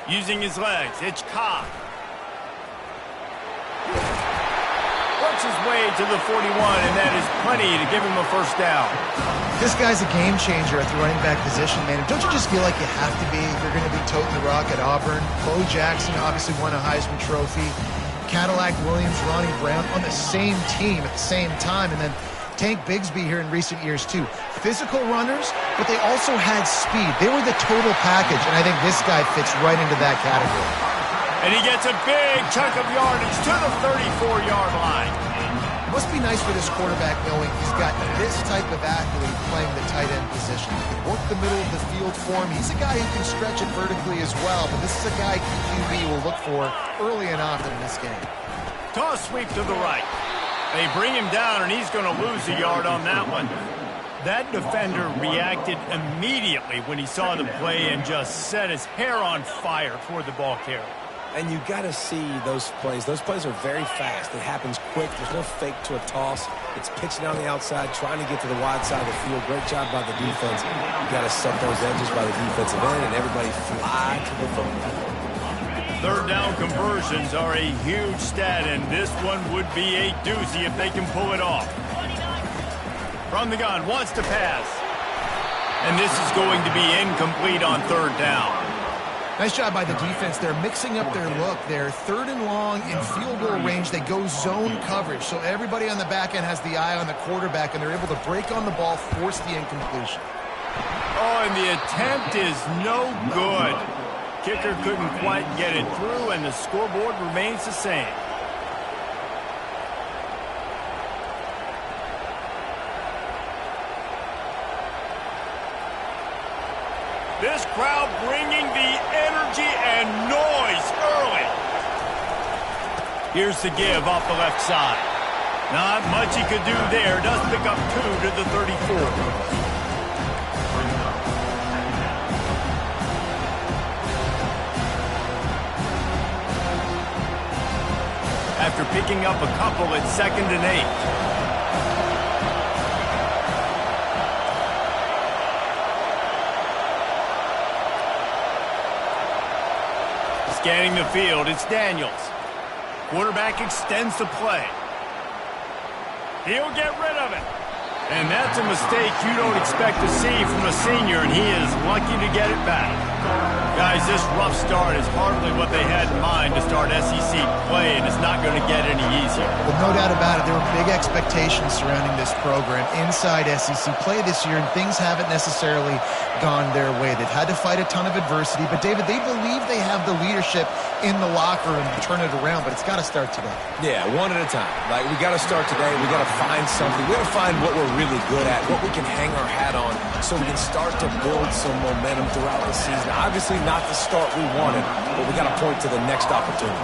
Using his legs, it's Cobb. Works his way to the 41, and that is plenty to give him a first down. This guy's a game changer at the running back position, man. Don't you just feel like you have to be if you're going to be toting the rock at Auburn? Bo Jackson obviously won a Heisman Trophy. Cadillac Williams, Ronnie Brown on the same team at the same time. And then Tank Bigsby here in recent years, too. Physical runners, but they also had speed. They were the total package, and I think this guy fits right into that category. And he gets a big chunk of yardage to the 34-yard line. It must be nice for this quarterback knowing he's got this type of athlete playing the tight end position. He can work the middle of the field for him. He's a guy who can stretch it vertically as well, but this is a guy QB will look for early and often in this game. Toss sweep to the right. They bring him down, and he's going to lose a yard on that one. That defender reacted immediately when he saw the play and just set his hair on fire toward the ball carrier. And you got to see those plays. Those plays are very fast. It happens quick. There's no fake to a toss. It's pitching on the outside, trying to get to the wide side of the field. Great job by the defense. You got to set those edges by the defensive end, and everybody fly to the football. Third down conversions are a huge stat, and this one would be a doozy if they can pull it off. From the gun, wants to pass. And this is going to be incomplete on third down. Nice job by the defense. They're mixing up their look. They're third and long in field goal range. They go zone coverage. So everybody on the back end has the eye on the quarterback, and they're able to break on the ball, force the incompletion. Oh, and the attempt is no good. Kicker couldn't quite get it through, and the scoreboard remains the same. This crowd bringing the energy and noise early. Here's the give off the left side. Not much he could do there. Does pick up 2 to the 34. After picking up a couple, it's 2nd and 8. Scanning the field, it's Daniels. Quarterback extends the play. He'll get rid of it. And that's a mistake you don't expect to see from a senior, and he is lucky to get it back. Guys, this rough start is hardly what they had in mind to start SEC play, and it's not going to get any easier. Well, no doubt about it. There were big expectations surrounding this program inside SEC play this year, and things haven't necessarily gone their way. They've had to fight a ton of adversity, but David, they believe they have the leadership in the locker room to turn it around, but it's got to start today. Yeah, one at a time. Like, we got to start today. We got to find something. We got to find what we're really good at, what we can hang our hat on, so we can start to build some momentum throughout the season. Obviously not the start we wanted, but we got to point to the next opportunity.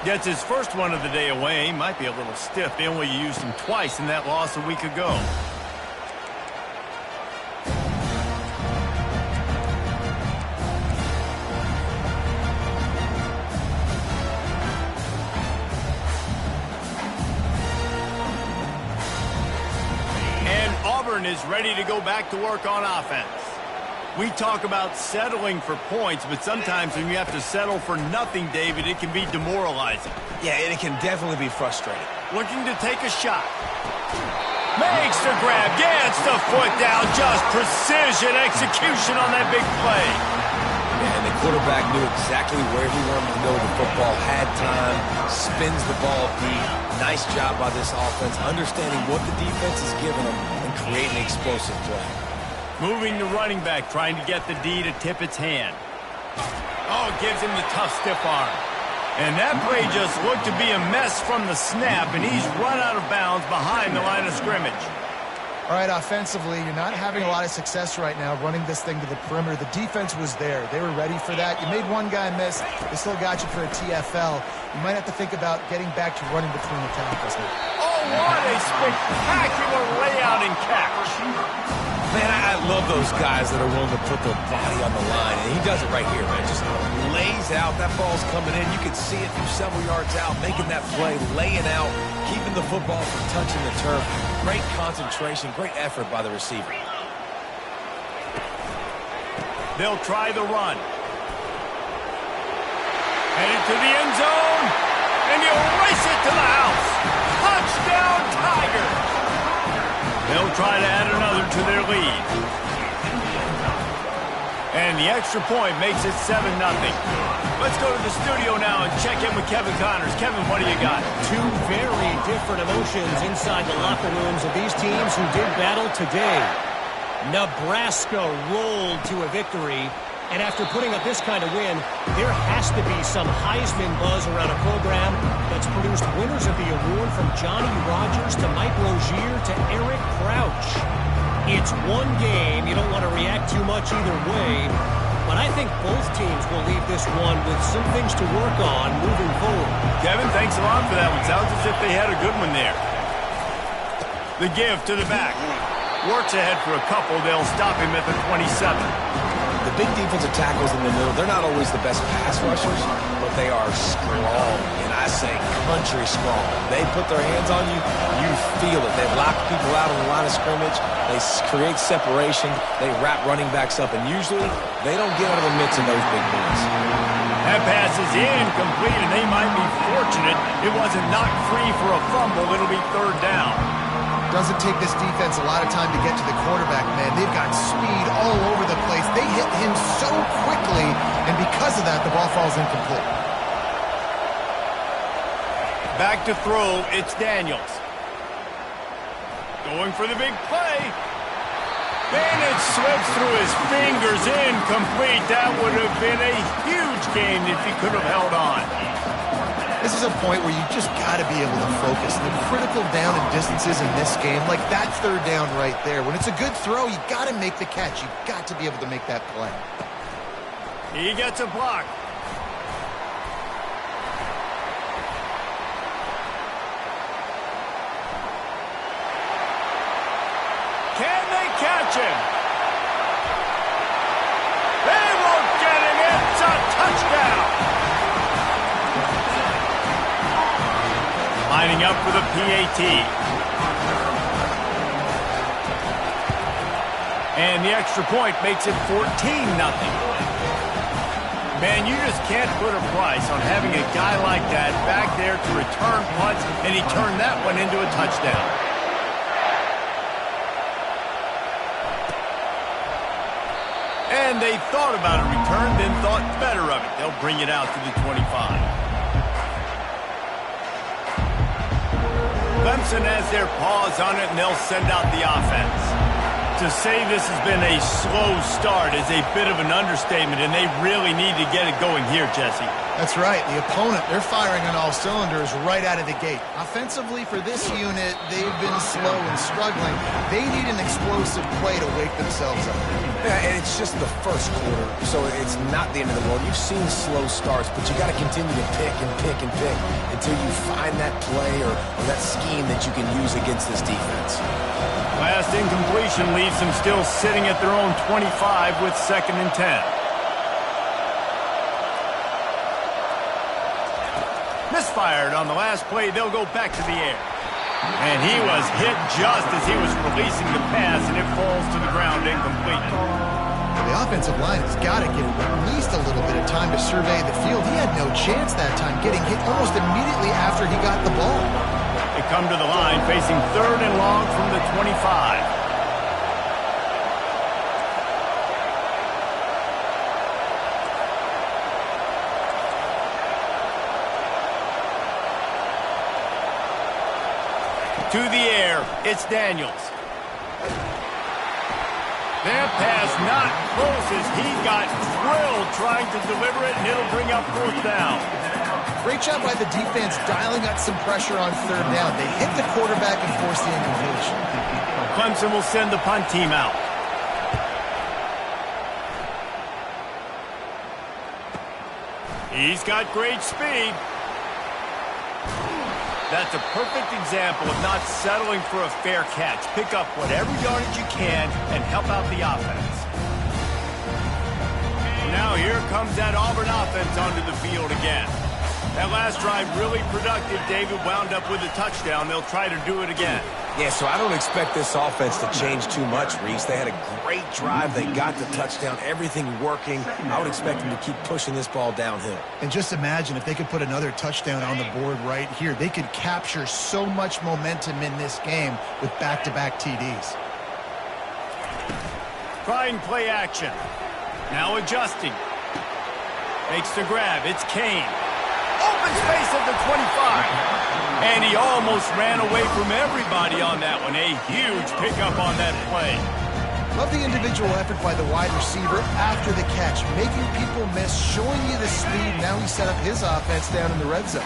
Gets his first one of the day away. Might be a little stiff. They only used him twice in that loss a week ago. And Auburn is ready to go back to work on offense. We talk about settling for points, but sometimes when you have to settle for nothing, David, it can be demoralizing. Yeah, and it can definitely be frustrating. Looking to take a shot. Makes the grab, gets the foot down, just precision execution on that big play. Yeah, and the quarterback knew exactly where he wanted to go with the football, had time, spins the ball deep. Nice job by this offense, understanding what the defense is giving them and creating an explosive play. Moving to running back, trying to get the D to tip its hand. Oh, gives him the tough stiff arm. And that play just looked to be a mess from the snap, and he's run out of bounds behind the line of scrimmage. All right, offensively, you're not having a lot of success right now running this thing to the perimeter. The defense was there. They were ready for that. You made one guy miss. They still got you for a TFL. You might have to think about getting back to running between the tackles here. Oh, what a spectacular layout and catch. Man, I love those guys that are willing to put their body on the line, and he does it right here, man. Just lays out. That ball's coming in. You can see it from several yards out, making that play, laying out, keeping the football from touching the turf. Great concentration, great effort by the receiver. They'll try the run. Headed to the end zone, and he'll race it to the house. Touchdown, Tigers! They'll try to add another to their lead. And the extra point makes it 7-0. Let's go to the studio now and check in with Kevin Connors. Kevin, what do you got? Two very different emotions inside the locker rooms of these teams who did battle today. Nebraska rolled to a victory, and after putting up this kind of win, there has to be some Heisman buzz around a program that's produced winners of the award from Johnny Rodgers to Mike Rozier to Eric Crouch. It's one game. You don't want to react too much either way, but I think both teams will leave this one with some things to work on moving forward. Kevin, thanks a lot for that one. Sounds as if they had a good one there. The give to the back. Works ahead for a couple. They'll stop him at the 27. The big defensive tackles in the middle, they're not always the best pass rushers, but they are strong, and I say country strong. They put their hands on you, you feel it. They lock people out on the line of scrimmage. They create separation. They wrap running backs up, and usually they don't get out of the midst of those big boys. That pass is incomplete, and they might be fortunate it wasn't knocked free for a fumble. It'll be third down. Doesn't take this defense a lot of time to get to the quarterback, man. They've got speed all over the place. They hit him so quickly, and because of that, the ball falls incomplete. Back to throw, it's Daniels. Going for the big play. And it slips through his fingers, incomplete. That would have been a huge gain if he could have held on. This is a point where you just got to be able to focus. The critical down and distances in this game, like that third down right there. When it's a good throw, you got to make the catch. You got to be able to make that play. He gets a block. Can they catch him? They won't get him. It's a touchdown. Lining up for the PAT. And the extra point makes it 14-0. Man, you just can't put a price on having a guy like that back there to return punts, and he turned that one into a touchdown. And they thought about a return, then thought better of it. They'll bring it out to the 25. Clemson has their paws on it, and they'll send out the offense. To say this has been a slow start is a bit of an understatement, and they really need to get it going here, Jesse. That's right. The opponent, they're firing on all cylinders right out of the gate. Offensively, for this unit, they've been slow and struggling. They need an explosive play to wake themselves up. Yeah, and it's just the first quarter, so it's not the end of the world. You've seen slow starts, but you got to continue to pick and pick and pick until you find that play or that scheme that you can use against this defense. Last incompletion leaves them still sitting at their own 25 with 2nd and 10. Misfired on the last play. They'll go back to the air. And he was hit just as he was releasing the pass, and it falls to the ground incomplete. The offensive line has got to give him at least a little bit of time to survey the field. He had no chance that time, getting hit almost immediately after he got the ball. They come to the line facing 3rd and long from the 25. To the air, it's Daniels. That pass not close as he got drilled trying to deliver it, and it'll bring up 4th down. Great job by the defense dialing up some pressure on 3rd down. They hit the quarterback and forced the incompletion. Clemson will send the punt team out. He's got great speed. That's a perfect example of not settling for a fair catch. Pick up whatever yardage you can and help out the offense. Now here comes that Auburn offense onto the field again. That last drive really productive. David wound up with a touchdown. They'll try to do it again. Yeah, so I don't expect this offense to change too much, Reese. They had a great drive. They got the touchdown. Everything working. I would expect them to keep pushing this ball downhill. And just imagine if they could put another touchdown on the board right here. They could capture so much momentum in this game with back-to-back TDs. Trying play action. Now adjusting. Makes the grab. It's Kane. Open space at the 25. And he almost ran away from everybody on that one. A huge pickup on that play. Love the individual effort by the wide receiver after the catch, making people miss, showing you the speed. Now he set up his offense down in the red zone.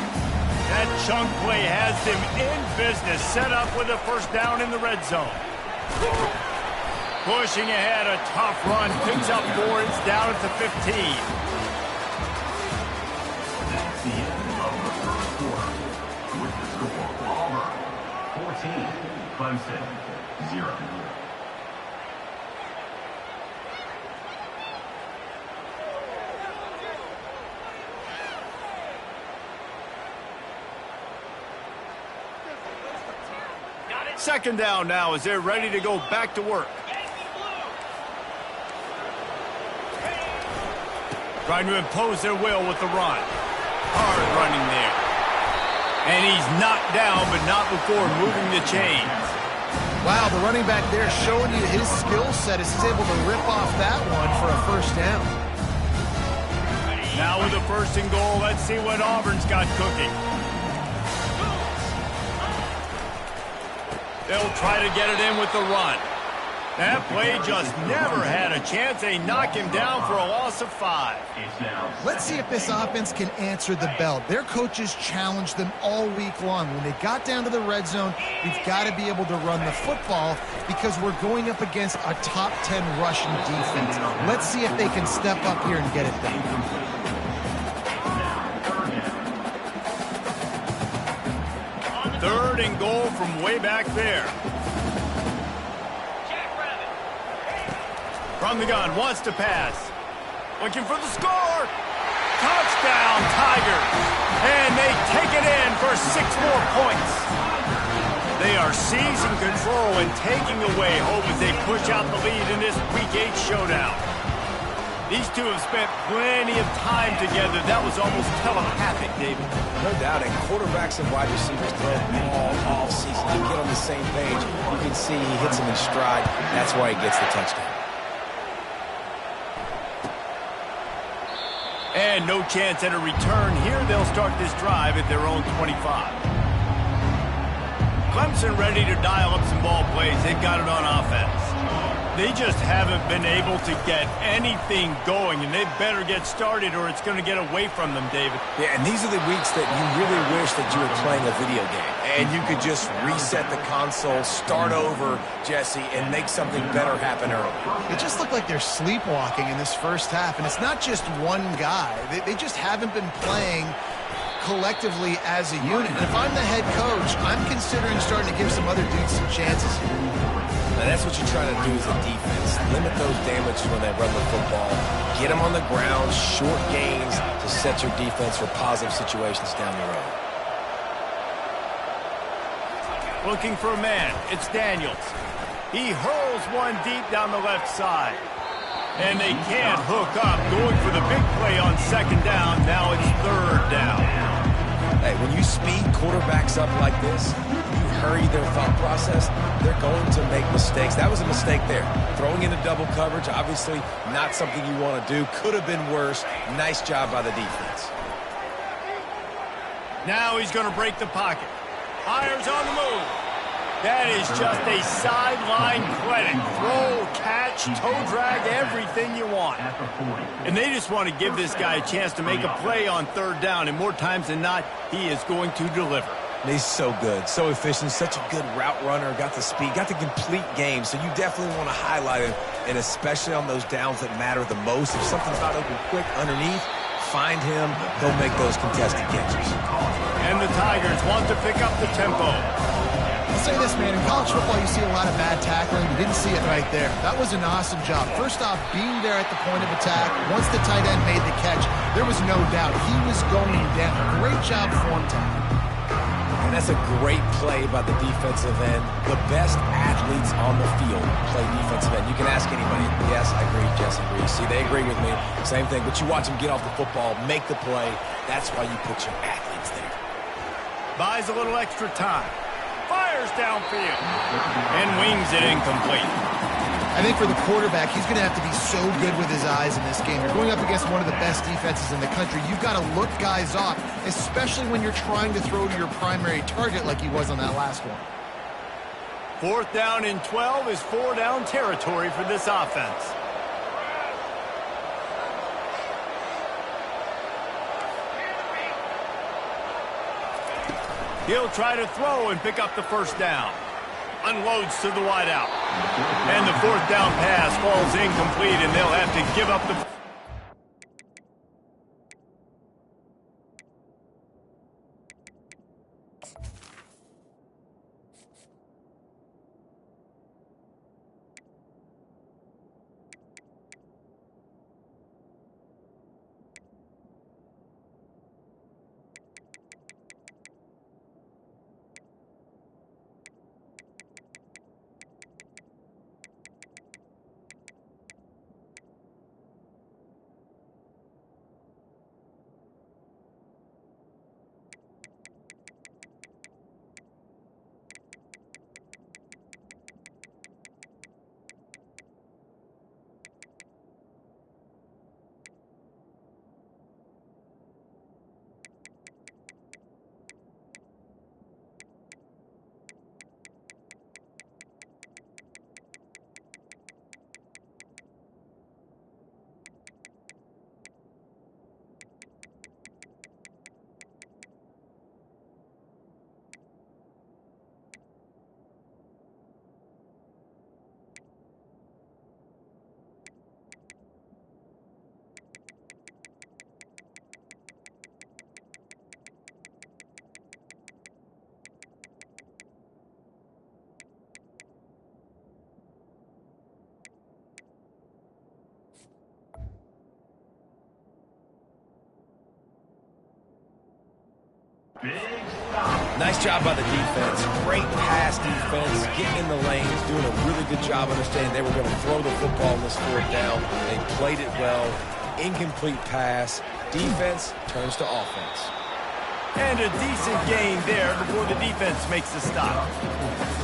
That chunk play has them in business, set up with a first down in the red zone. Pushing ahead, a tough run, picks up 4, it's down at the 15. That's the end of the first quarter. With the score, Auburn 14, Clemson 0. Second down now as they're ready to go back to work. Trying to impose their will with the run. Hard running there. And he's knocked down, but not before moving the chains. Wow, the running back there showing you his skill set as he's able to rip off that one for a first down. Now with a first and goal, let's see what Auburn's got cooking. They'll try to get it in with the run. That play just never had a chance. They knock him down for a loss of 5. Let's see if this offense can answer the bell. Their coaches challenged them all week long. When they got down to the red zone, we've got to be able to run the football because we're going up against a top 10 rushing defense. Let's see if they can step up here and get it done. Third and goal from way back there. From the gun, wants to pass. Looking for the score. Touchdown, Tigers. And they take it in for 6 more points. They are seizing control and taking away hope as they push out the lead in this Week 8 showdown. These two have spent plenty of time together. That was almost telepathic, David. No doubt, and quarterbacks and wide receivers throw all season to get on the same page. You can see he hits them in stride. That's why he gets the touchdown. And no chance at a return here. They'll start this drive at their own 25. Clemson ready to dial up some ball plays. They've got it on offense. They just haven't been able to get anything going, and they better get started or it's going to get away from them, David. Yeah, and these are the weeks that you really wish that you were playing a video game, and you could just reset the console, start over, Jesse, and make something better happen early. It just looked like they're sleepwalking in this first half, and it's not just one guy. They just haven't been playing collectively as a unit. And if I'm the head coach, I'm considering starting to give some other dudes some chances here. Now, that's what you're trying to do as a defense. Limit those damages when they run the football. Get them on the ground, short gains to set your defense for positive situations down the road. Looking for a man. It's Daniels. He hurls one deep down the left side. And they can't hook up. Going for the big play on second down. Now it's third down. Hey, when you speed quarterbacks up like this, you hurry their thought process, they're going to make mistakes. That was a mistake there. Throwing into double coverage, obviously not something you want to do. Could have been worse. Nice job by the defense. Now he's going to break the pocket. Fires on the move. That is just a sideline credit. Throw, catch, toe drag, everything you want. And they just want to give this guy a chance to make a play on third down. And more times than not, he is going to deliver. He's so good, so efficient, such a good route runner, got the speed, got the complete game. So you definitely want to highlight him, and especially on those downs that matter the most. If something's not open quick underneath, find him. He'll make those contested catches. And the Tigers want to pick up the tempo. I'll say this, man. In college football, you see a lot of bad tackling. You didn't see it right there. That was an awesome job. First off, being there at the point of attack. Once the tight end made the catch, there was no doubt he was going down. Great job form time. And that's a great play by the defensive end. The best athletes on the field play defensive end. You can ask anybody. Yes, I agree. Jess agrees. See, they agree with me. Same thing. But you watch them get off the football, make the play. That's why you put your athletes there. Buys a little extra time. Fires downfield. And wings it incomplete. I think for the quarterback, he's going to have to be so good with his eyes in this game. You're going up against one of the best defenses in the country. You've got to look guys off, especially when you're trying to throw to your primary target like he was on that last one. 4th down and 12 is 4-down territory for this offense. He'll try to throw and pick up the first down. Unloads to the wideout. And the 4th down pass falls incomplete, and they'll have to give up the... Nice job by the defense. Great pass defense, getting in the lanes, doing a really good job understanding they were going to throw the football in this 4th down. They played it well. Incomplete pass. Defense turns to offense. And a decent gain there before the defense makes the stop.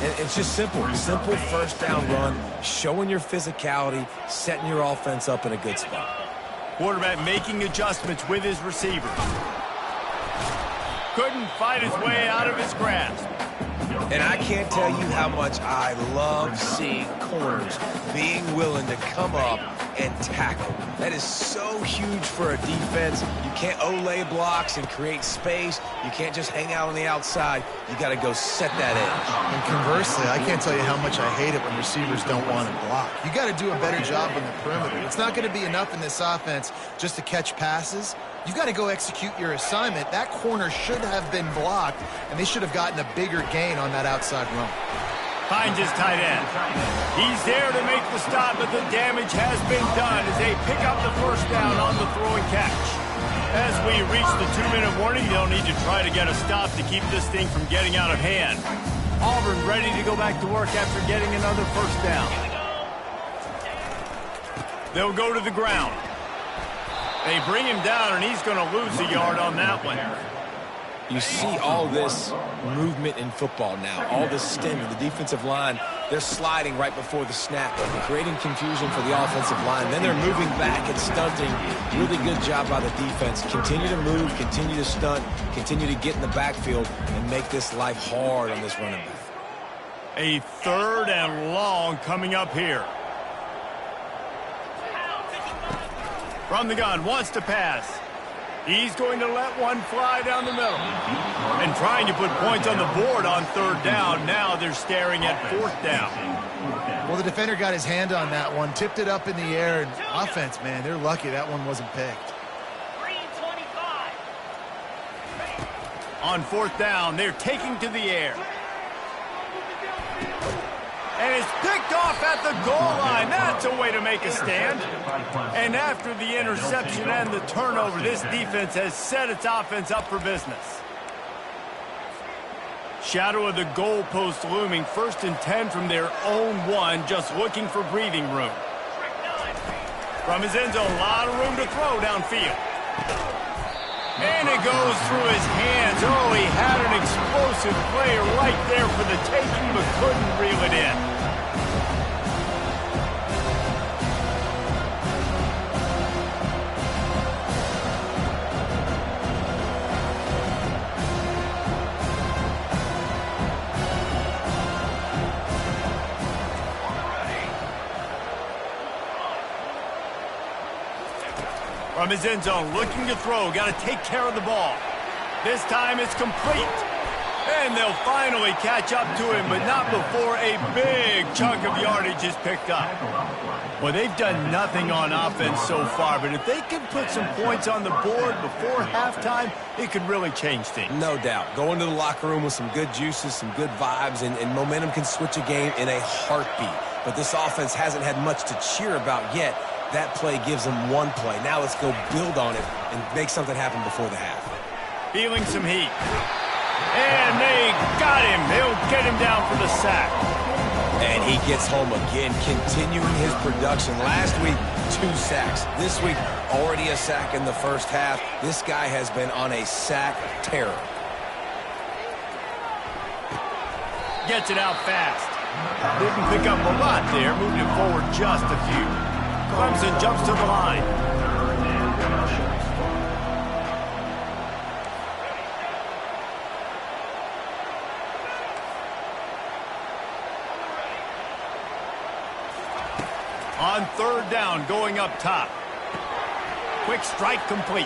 And it's just simple. Simple 1st down run, showing your physicality, setting your offense up in a good spot. Quarterback making adjustments with his receivers. Couldn't fight his way out of his grasp. And I can't tell you how much I love seeing corners being willing to come up and tackle. That is so huge for a defense. You can't olay blocks and create space. You can't just hang out on the outside. You got to go set that edge. And conversely, I can't tell you how much I hate it when receivers don't want to block. You got to do a better job on the perimeter. It's not going to be enough in this offense just to catch passes. You've got to go execute your assignment. That corner should have been blocked, and they should have gotten a bigger gain on that outside run. Finds his tight end. He's there to make the stop, but the damage has been done as they pick up the 1st down on the throw and catch. As we reach the 2-minute warning, they'll need to try to get a stop to keep this thing from getting out of hand. Auburn ready to go back to work after getting another 1st down. They'll go to the ground. They bring him down, and he's going to lose a yard on that one. You see all this movement in football now, all this stemming. The defensive line, they're sliding right before the snap, creating confusion for the offensive line. Then they're moving back and stunting. Really good job by the defense. Continue to move, continue to stunt, continue to get in the backfield, and make this life hard on this running back. A 3rd and long coming up here. From the gun, wants to pass. He's going to let one fly down the middle. And trying to put points on the board on 3rd down. Now they're staring at 4th down. Well, the defender got his hand on that one, tipped it up in the air, and offense, man, they're lucky that one wasn't picked. On 4th down, they're taking to the air. And it's picked off at the goal line. That's a way to make a stand. And after the interception and the turnover, this defense has set its offense up for business. Shadow of the goalpost looming. 1st and 10 from their own 1, just looking for breathing room. From his end zone, a lot of room to throw downfield. And it goes through his hands. Oh, he had an explosive player right there for the taking, but couldn't reel it in. From his end zone, looking to throw, got to take care of the ball. This time it's complete. And they'll finally catch up to him, but not before a big chunk of yardage is picked up. Well, they've done nothing on offense so far, but if they can put some points on the board before halftime, it could really change things. No doubt. Go into the locker room with some good juices, some good vibes, and momentum can switch a game in a heartbeat. But this offense hasn't had much to cheer about yet. That play gives them one play. Now let's go build on it and make something happen before the half. Feeling some heat. And they got him. They'll get him down for the sack. And he gets home again, continuing his production. Last week, 2 sacks. This week, already a sack in the first half. This guy has been on a sack terror. Gets it out fast. Didn't pick up a lot there. Moved it forward just a few. Clemson jumps to the line. On 3rd down, going up top. Quick strike complete.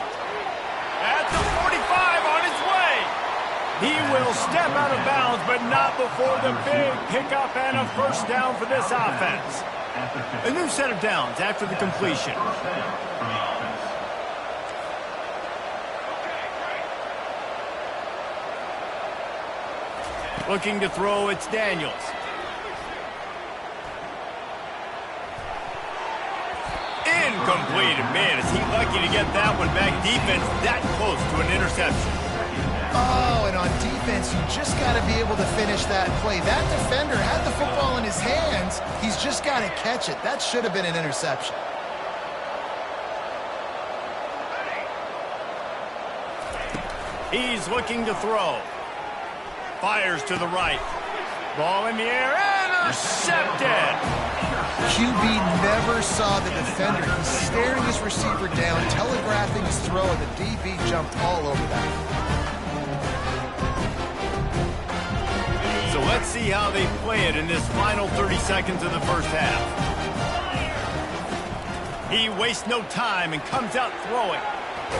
At the 45, on his way. He will step out of bounds, but not before the big pickup and a 1st down for this offense. A new set of downs after the completion. Looking to throw, it's Daniels. Incomplete. Man, is he lucky to get that one back. Defense that close to an interception. Oh, and on defense, you just got to be able to finish that play. That defender had the football in his hands. He's just got to catch it. That should have been an interception. He's looking to throw. Fires to the right. Ball in the air. Intercepted. QB never saw the defender. He's staring his receiver down, telegraphing his throw, and the DB jumped all over that. So let's see how they play it in this final 30 seconds of the first half. He wastes no time and comes out throwing.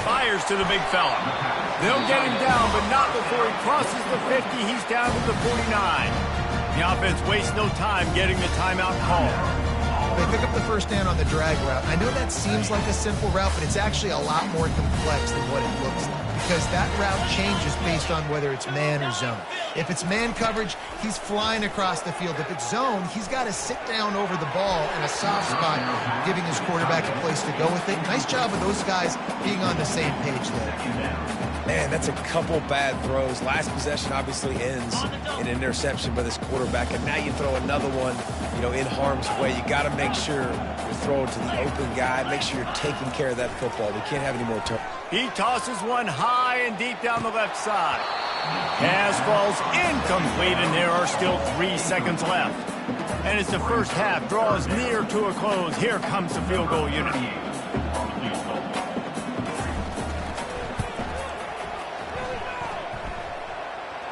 Fires to the big fella. They'll get him down, but not before he crosses the 50. He's down to the 49. The offense wastes no time getting the timeout call. They pick up the 1st down on the drag route. I know that seems like a simple route, but it's actually a lot more complex than what it looks like, because that route changes based on whether it's man or zone. If it's man coverage, he's flying across the field. If it's zone, he's got to sit down over the ball in a soft spot, giving his quarterback a place to go with it. Nice job of those guys being on the same page there. Man, that's a couple bad throws. Last possession obviously ends in an interception by this quarterback, and now you throw another one, in harm's way. You got to make sure you're throwing to the open guy. Make sure you're taking care of that football. We can't have any more turnovers. He tosses one high and deep down the left side. Pass falls incomplete, and there are still 3 seconds left. And as the first half draws near to a close, here comes the field goal unit.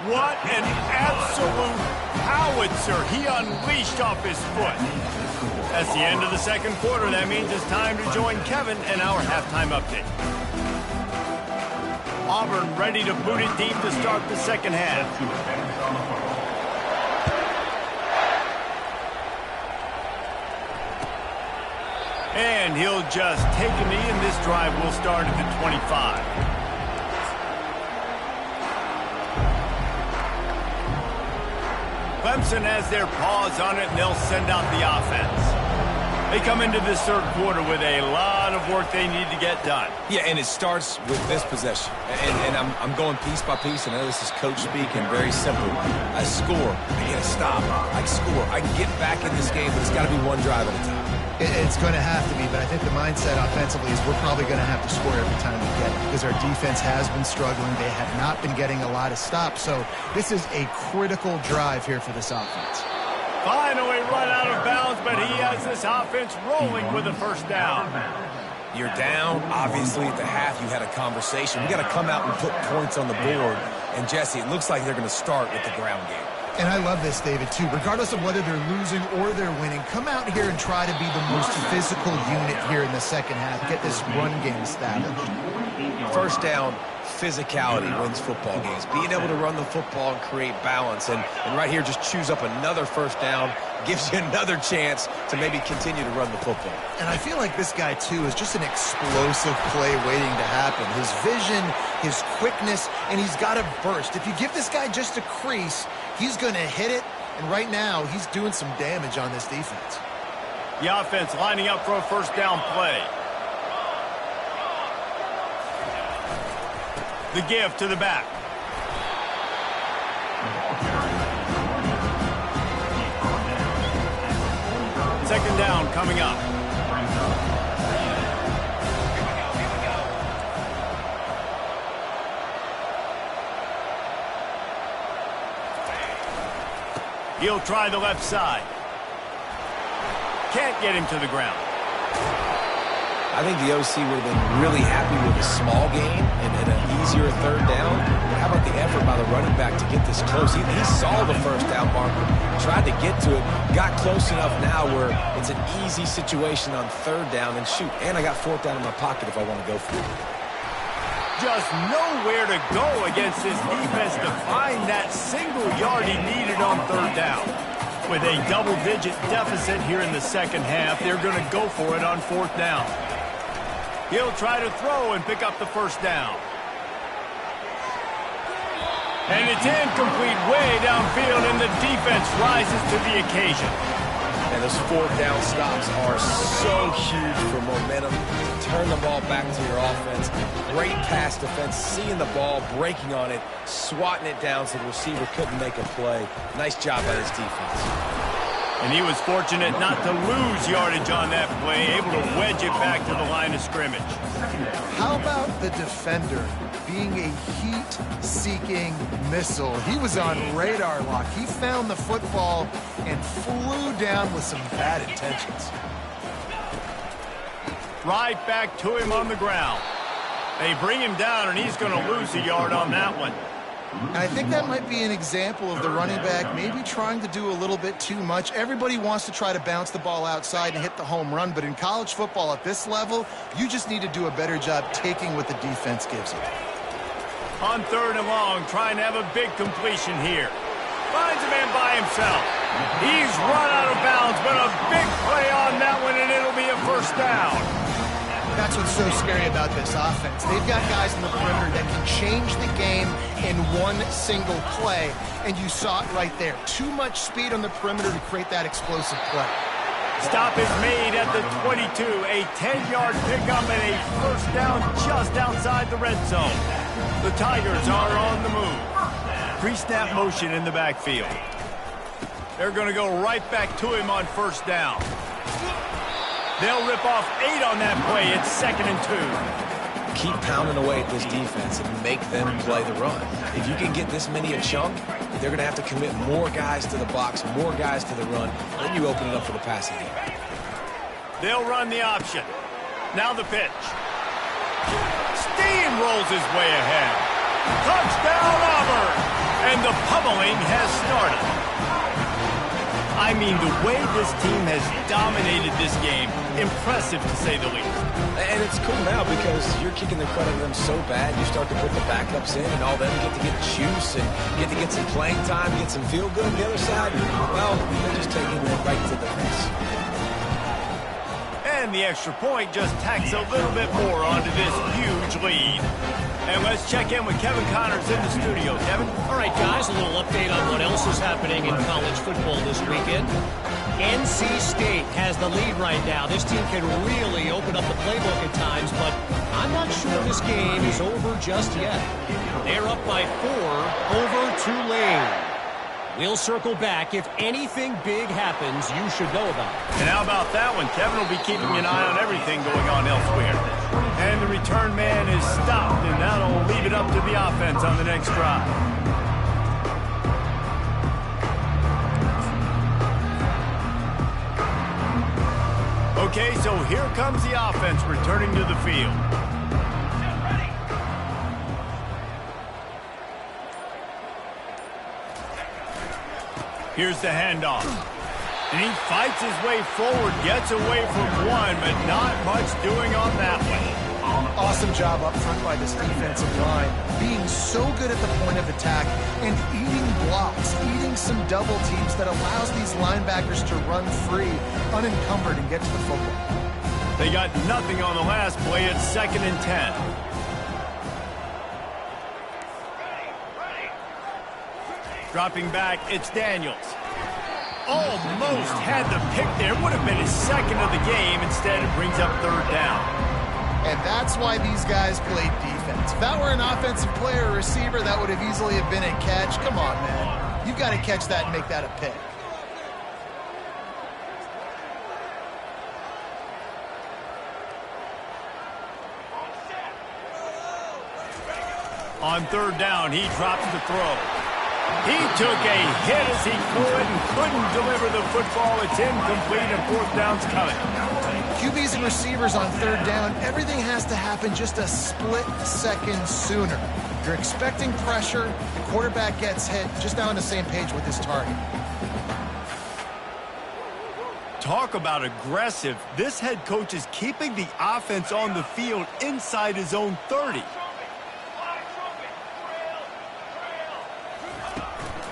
What an absolute howitzer he unleashed off his foot. That's the end of the 2nd quarter. That means it's time to join Kevin and our halftime update. Auburn ready to boot it deep to start the 2nd half. And he'll just take a knee, and this drive will start at the 25. Clemson has their paws on it, and they'll send out the offense. They come into this third quarter with a lot of work they need to get done. Yeah, and it starts with this possession. And I'm going piece by piece, and I know this is coach speak and very simple. I score. I get a stop. I score. I can get back in this game, but it's got to be one drive at a time. It's going to have to be, but I think the mindset offensively is we're probably going to have to score every time we get it because our defense has been struggling. They have not been getting a lot of stops, so this is a critical drive here for this offense. Finally run out of bounds, but he has this offense rolling with a first down. You're down. Obviously, at the half, you had a conversation. We got to come out and put points on the board. And, Jesse, it looks like they're going to start with the ground game. And I love this, David, too. Regardless of whether they're losing or they're winning, come out here and try to be the most physical unit here in the second half. Get this run game established. First down, physicality wins football games. Being able to run the football and create balance. And right here, just choose up another first down, gives you another chance to maybe continue to run the football. And I feel like this guy, too, is just an explosive play waiting to happen. His vision, his quickness, and he's got a burst. If you give this guy just a crease, he's going to hit it, and right now he's doing some damage on this defense. The offense lining up for a first down play. The give to the back. Second down coming up. He'll try the left side. Can't get him to the ground. I think the OC would have been really happy with a small gain and an easier third down. But how about the effort by the running back to get this close? He saw the first down marker, tried to get to it, got close enough now where it's an easy situation on third down. And shoot, and I got fourth down in my pocket if I want to go for it. Just nowhere to go against this defense to find that single yard he needed on third down. With a double-digit deficit here in the second half, they're going to go for it on fourth down. He'll try to throw and pick up the first down. And it's incomplete way downfield, and the defense rises to the occasion. And those fourth down stops are so huge for momentum. Turn the ball back to your offense. Great pass defense, seeing the ball, breaking on it, swatting it down so the receiver couldn't make a play. Nice job by his defense. And he was fortunate not to lose yardage on that play, able to wedge it back to the line of scrimmage. How about the defender being a heat-seeking missile? He was on radar lock. He found the football and flew down with some bad intentions. Right back to him on the ground. They bring him down, and he's going to lose a yard on that one. And I think that might be an example of the running back maybe trying to do a little bit too much. Everybody wants to try to bounce the ball outside and hit the home run, but in college football at this level, you just need to do a better job taking what the defense gives you. On third and long, trying to have a big completion here. Finds a man by himself. He's run out of bounds, but a big play on that one, and it'll be a first down. That's what's so scary about this offense. They've got guys in the perimeter that can change the game in one single play, and you saw it right there. Too much speed on the perimeter to create that explosive play. Stop is made at the 22. A 10-yard pickup and a first down just outside the red zone. The Tigers are on the move. Pre-snap motion in the backfield. They're going to go right back to him on first down. They'll rip off 8 on that play. It's 2nd and 2. Keep pounding away at this defense and make them play the run. If you can get this many a chunk, they're going to have to commit more guys to the box, more guys to the run. Then you open it up for the passing game. They'll run the option. Now the pitch. Steamrolls his way ahead. Touchdown, Auburn! And the pummeling has started. I mean, the way this team has dominated this game, impressive to say the least. And it's cool now because you're kicking the crud out of them so bad, you start to put the backups in, and all them get to get juice and get to get some playing time, get some feel good on the other side. Well, they're just taking it right to the mess. And the extra point just tacks a little bit more onto this huge lead. And let's check in with Kevin Connors in the studio. Kevin? All right, guys, a little update on what else is happening in college football this weekend. NC State has the lead right now. This team can really open up the playbook at times, but I'm not sure this game is over just yet. They're up by 4 over Tulane. We'll circle back. If anything big happens, you should know about it. And how about that one? Kevin will be keeping an eye on everything going on elsewhere. And the return man is stopped, and that'll leave it up to the offense on the next drive. Okay, so here comes the offense returning to the field. Here's the handoff. And he fights his way forward, gets away from one, but not much doing on that one. Awesome job up front by this defensive line. Being so good at the point of attack and eating blocks, eating some double teams that allows these linebackers to run free, unencumbered, and get to the football. They got nothing on the last play. It's 2nd and 10. Dropping back, it's Daniels. Almost had the pick there. Would have been his 2nd of the game. Instead, it brings up 3rd down. And that's why these guys played defense. If that were an offensive player or receiver, that would have easily have been a catch. Come on, man. You've got to catch that and make that a pick. On 3rd down, he drops the throw. He took a hit as he could and couldn't deliver the football. It's incomplete and 4th down's coming. QBs and receivers on 3rd down, everything has to happen just a split second sooner. You're expecting pressure, the quarterback gets hit, just not on the same page with his target. Talk about aggressive. This head coach is keeping the offense on the field inside his own 30.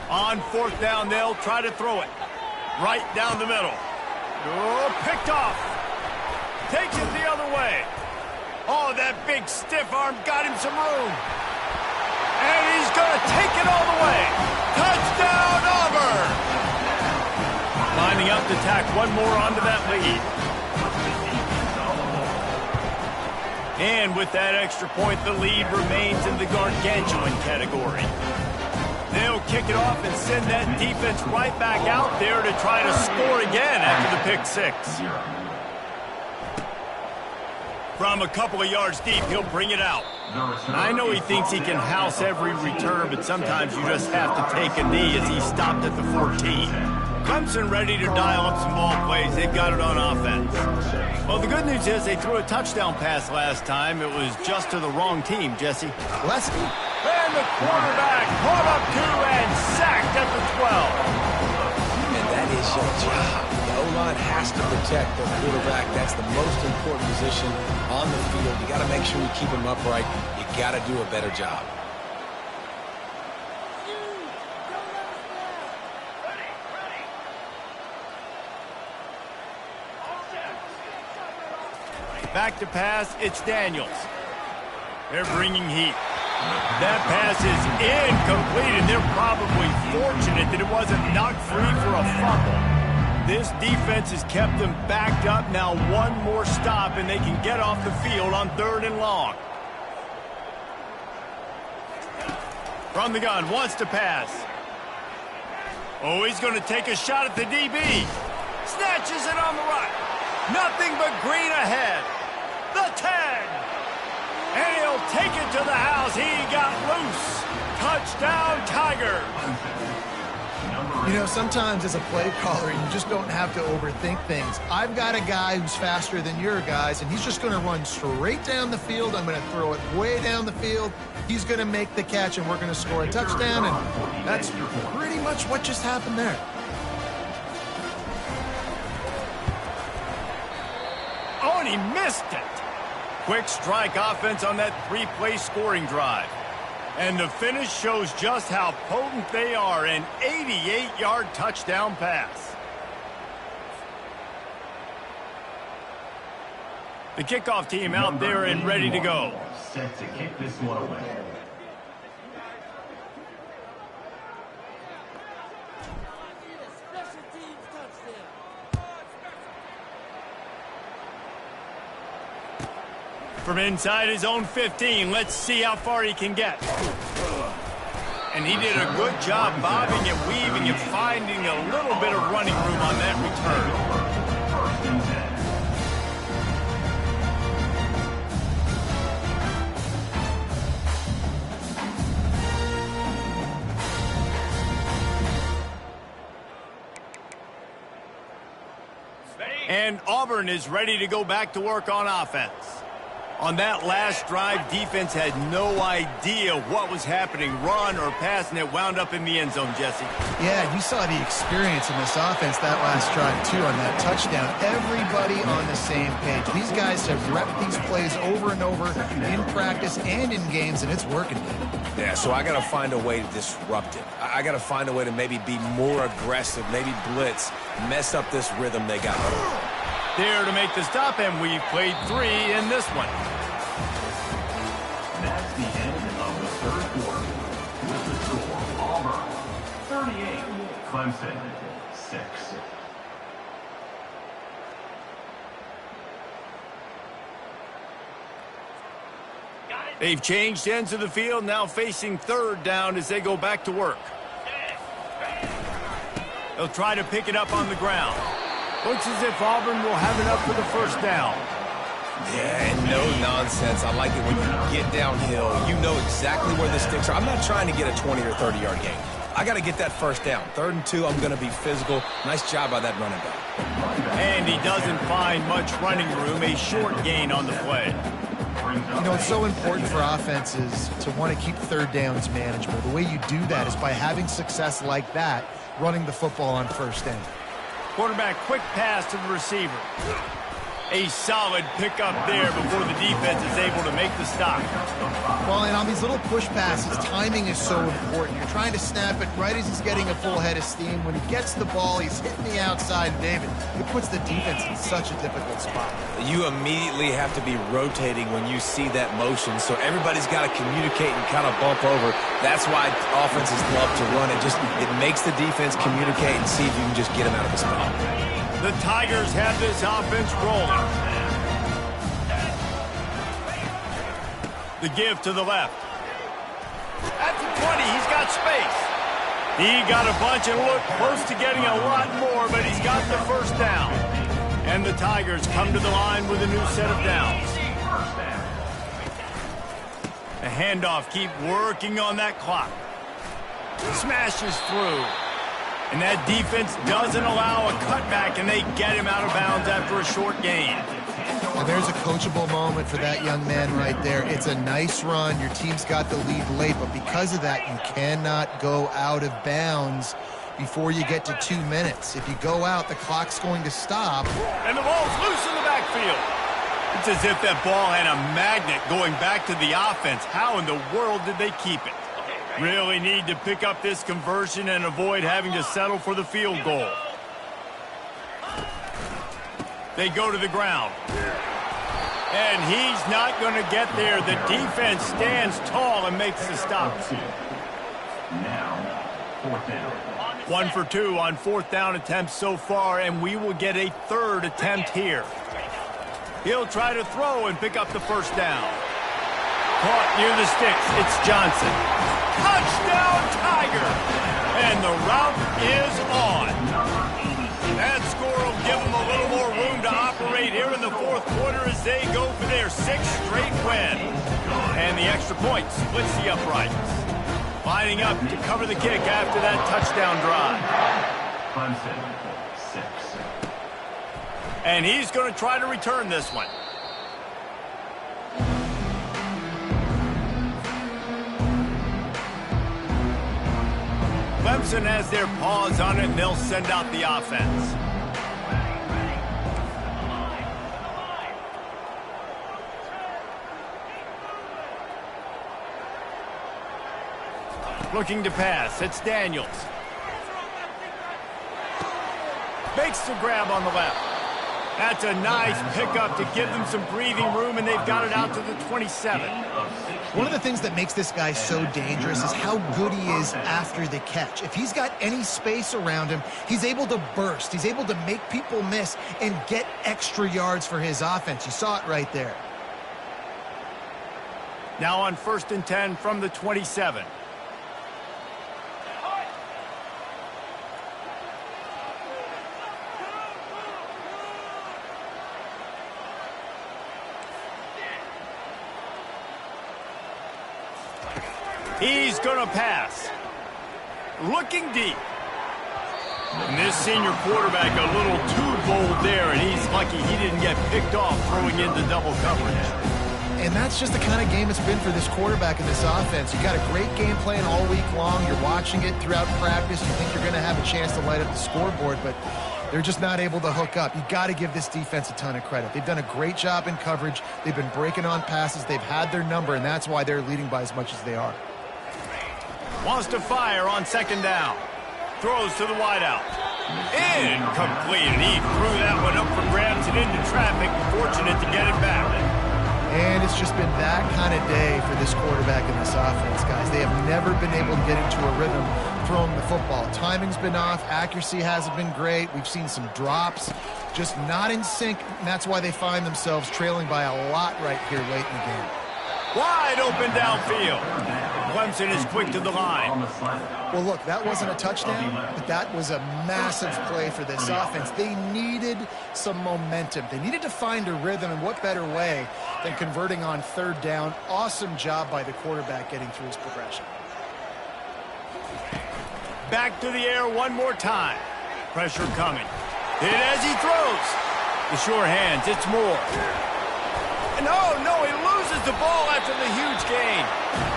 On 4th down, they'll try to throw it. Right down the middle. Oh, picked off. Takes it the other way. Oh, that big stiff arm got him some room. And he's going to take it all the way. Touchdown, Auburn! Lining up to tack one more onto that lead. And with that extra point, the lead remains in the gargantuan category. They'll kick it off and send that defense right back out there to try to score again after the pick 6. From a couple of yards deep, he'll bring it out. I know he thinks he can house every return, but sometimes you just have to take a knee as he stopped at the 14. Clemson ready to dial up some ball plays. They've got it on offense. Well, the good news is they threw a touchdown pass last time. It was just to the wrong team, Jesse. And the quarterback caught up to and sacked at the 12. And that is your job. The O-line has to protect the quarterback. That's the most important position on the field. You got to make sure you keep him upright. You got to do a better job. Back to pass, it's Daniels. They're bringing heat. That pass is incomplete, and they're probably fortunate that it wasn't knocked free for a fumble. This defense has kept them backed up. Now one more stop, and they can get off the field on 3rd and long. From the gun, wants to pass. Oh, he's going to take a shot at the DB. Snatches it on the right. Nothing but green ahead. The 10. And he'll take it to the house. He got loose. Touchdown, Tigers. You know, sometimes as a play caller, you just don't have to overthink things. I've got a guy who's faster than your guys, and he's just going to run straight down the field. I'm going to throw it way down the field. He's going to make the catch, and we're going to score a touchdown, and that's pretty much what just happened there. Oh, and he missed it. Quick strike offense on that 3-play scoring drive. And the finish shows just how potent they are. An 88-yard touchdown pass. The kickoff team out there and ready to go. set to kick this one away. From inside his own 15, let's see how far he can get. And he did a good job bobbing and weaving and finding a little bit of running room on that return. First and 10. And Auburn is ready to go back to work on offense. On that last drive, defense had no idea what was happening, run or pass, and it wound up in the end zone, Jesse. Yeah, you saw the experience in this offense that last drive, too, on that touchdown. Everybody on the same page. These guys have repped these plays over and over in practice and in games, and it's working. Yeah, so I got to find a way to disrupt it. I got to find a way to maybe be more aggressive, maybe blitz, mess up this rhythm they got. There to make the stop, and we've played 3 in this one. That's the end of the third quarter. With the score, Auburn 38, Clemson 6. They've changed ends of the field, now facing third down as they go back to work. They'll try to pick it up on the ground. Looks as if Auburn will have enough for the first down. Yeah, and no nonsense. I like it when you get downhill. You know exactly where the sticks are. I'm not trying to get a 20 or 30-yard gain. I got to get that first down. 3rd and 2, I'm going to be physical. Nice job by that running back. And he doesn't find much running room. A short gain on the play. You know, it's so important for offenses to want to keep third downs manageable. The way you do that is by having success like that, running the football on first down. Quarterback, quick pass to the receiver. A solid pickup there before the defense is able to make the stop. Well, and on these little push passes, timing is so important. You're trying to snap it right as he's getting a full head of steam. When he gets the ball, he's hitting the outside, David. It puts the defense in such a difficult spot. You immediately have to be rotating when you see that motion, so everybody's got to communicate and kind of bump over. That's why offenses love to run it. It makes the defense communicate and see if you can just get him out of the spot. The Tigers have this offense rolling. The give to the left. At the 20, he's got space. He got a bunch and looked close to getting a lot more, but he's got the first down. And the Tigers come to the line with a new set of downs. The handoff, keep working on that clock. Smashes through. And that defense doesn't allow a cutback, and they get him out of bounds after a short gain. And there's a coachable moment for that young man right there. It's a nice run. Your team's got the lead late, but because of that, you cannot go out of bounds before you get to 2 minutes. If you go out, the clock's going to stop. And the ball's loose in the backfield. It's as if that ball had a magnet going back to the offense. How in the world did they keep it? Really need to pick up this conversion and avoid having to settle for the field goal. They go to the ground. And he's not going to get there. The defense stands tall and makes the stop. Now, 4th down. 1 for 2 on 4th down attempts so far, and we will get a 3rd attempt here. He'll try to throw and pick up the first down. Caught near the sticks. It's Johnson. Touchdown, Tiger! And the route is on. That score will give them a little more room to operate here in the 4th quarter as they go for their 6th straight win. And the extra point splits the uprights. Lining up to cover the kick after that touchdown drive. Clemson 6. And he's going to try to return this one. Clemson has their paws on it, and they'll send out the offense. Looking to pass. It's Daniels. Makes the grab on the left. That's a nice pickup to give them some breathing room, and they've got it out to the 27. One of the things that makes this guy so dangerous is how good he is after the catch. If he's got any space around him, he's able to burst. He's able to make people miss and get extra yards for his offense. You saw it right there. Now on 1st and 10 from the 27. He's going to pass. Looking deep. And this senior quarterback a little too bold there, and he's lucky he didn't get picked off throwing into double coverage. And that's just the kind of game it's been for this quarterback in this offense. You've got a great game plan all week long. You're watching it throughout practice. You think you're going to have a chance to light up the scoreboard, but they're just not able to hook up. You've got to give this defense a ton of credit. They've done a great job in coverage. They've been breaking on passes. They've had their number, and that's why they're leading by as much as they are. Wants to fire on 2nd down. Throws to the wideout. Incomplete, and he threw that one up for grabs and into traffic. Fortunate to get it back. And it's just been that kind of day for this quarterback in this offense, guys. They have never been able to get into a rhythm throwing the football. Timing's been off. Accuracy hasn't been great. We've seen some drops. Just not in sync, and that's why they find themselves trailing by a lot right here late in the game. Wide open downfield. Clemson is quick to the line. Well, look, that wasn't a touchdown, but that was a massive play for this offense. They needed some momentum. They needed to find a rhythm, and what better way than converting on 3rd down. Awesome job by the quarterback getting through his progression. Back to the air one more time. Pressure coming. Hit as he throws. The sure hands, it's Moore. And no, he loses the ball after the huge gain.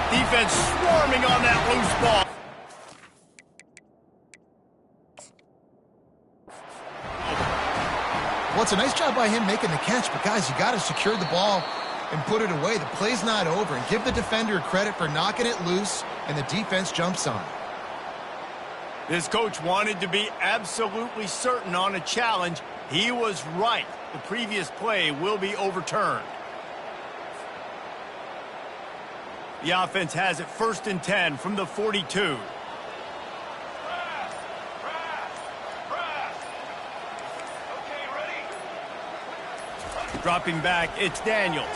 Defense swarming on that loose ball. Well, it's a nice job by him making the catch, but guys, you got to secure the ball and put it away. The play's not over, and give the defender credit for knocking it loose, and the defense jumps on it. This coach wanted to be absolutely certain on a challenge. He was right. The previous play will be overturned. The offense has it 1st and 10 from the 42. Dropping back, it's Daniels.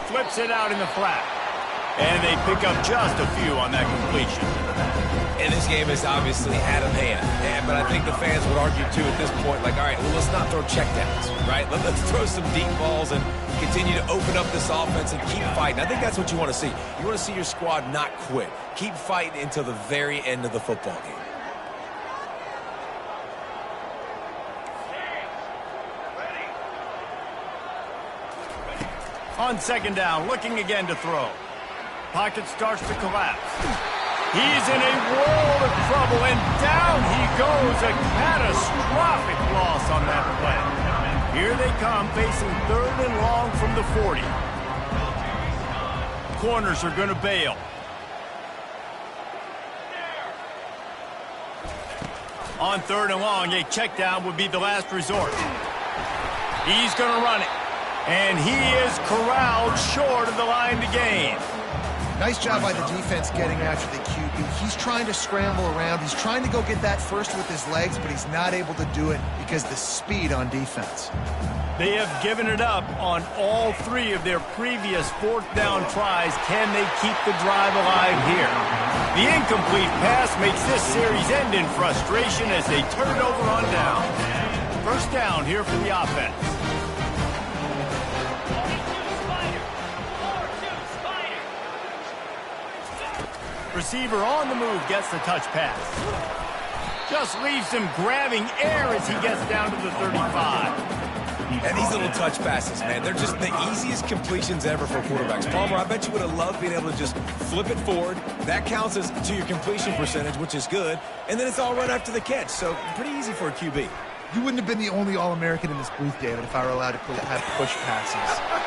Flips it out in the flat. And they pick up just a few on that completion. And this game is obviously out of hand. But I think the fans would argue, too, at this point, like, all right, well, let's not throw checkdowns, right? Let's throw some deep balls and continue to open up this offense and keep fighting. I think that's what you want to see. You want to see your squad not quit. Keep fighting until the very end of the football game. On 2nd down, looking again to throw. Pocket starts to collapse. He's in a world of trouble, and down he goes. A catastrophic loss on that play. Here they come, facing 3rd and long from the 40. Corners are going to bail. On 3rd and long, a check down would be the last resort. He's going to run it. And he is corralled short of the line to gain. Nice job by the defense getting after the QB. He's trying to scramble around. He's trying to go get that first with his legs, but he's not able to do it because of the speed on defense. They have given it up on all 3 of their previous 4th down tries. Can they keep the drive alive here? The incomplete pass makes this series end in frustration as they turn it over on down. 1st down here for the offense. Receiver on the move gets the touch pass. Just leaves him grabbing air as he gets down to the 35. And these little touch passes, man, they're just the easiest completions ever for quarterbacks. Palmer, I bet you would have loved being able to just flip it forward. That counts as to your completion percentage, which is good. And then it's all right after the catch. So pretty easy for a QB. You wouldn't have been the only All-American in this booth, David, if I were allowed to have push passes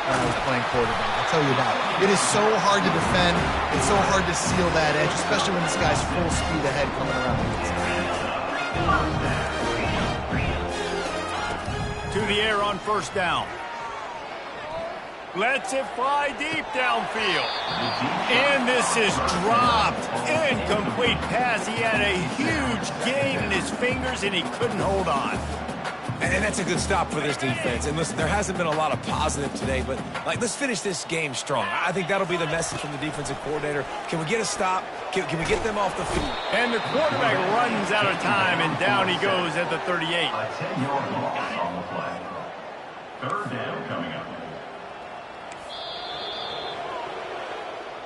when I was playing quarterback. I'll tell you that. It is so hard to defend. It's so hard to seal that edge, especially when this guy's full speed ahead coming around the inside. the air on first down. Lets it fly deep downfield. And this is dropped. Incomplete pass. He had a huge gain in his fingers, and he couldn't hold on. And that's a good stop for this defense. And listen, there hasn't been a lot of positive today, but let's finish this game strong. I think that'll be the message from the defensive coordinator. Can we get a stop? Can we get them off the field? And the quarterback runs out of time, and down he goes at the 38. A 10-yard loss on the play. Third down coming up.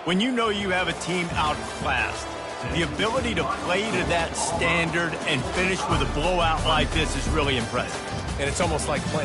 When you know you have a team outclassed, the ability to play to that standard and finish with a blowout like this is really impressive. And it's almost like playing